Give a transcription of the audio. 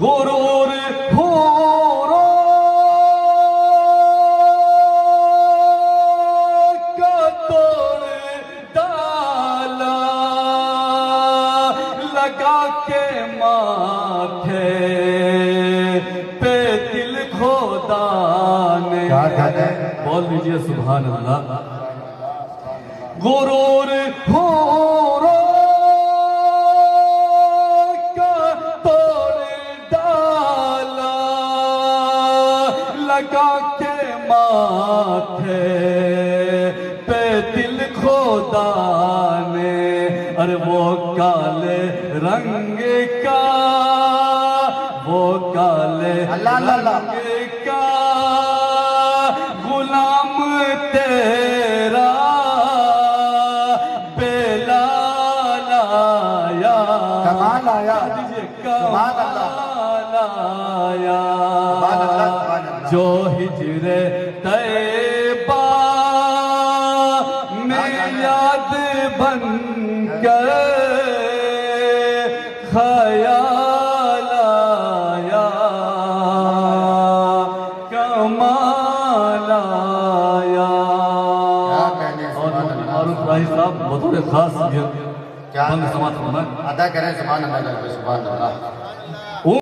गुरूर हूरों का तोड़ डाला, लगा के माथे पे दिल खोदा ने। बोल दीजिए सुभान अल्लाह। गुरूर हूरों का तोड़ डाला, लगा के माथे पे दिल खोदा ने। अरे वो काले रंग का, वो काले रंग का गुलाम तेरा बेलाल आया। कमाल आया, कमाल आया। जो हिजरे तैबा में याद बन कर ख्याल आया, कमाल आया। और राही साहब बतौर खास क्या बंद समाप्त होना अदा करें सुभान अल्लाह।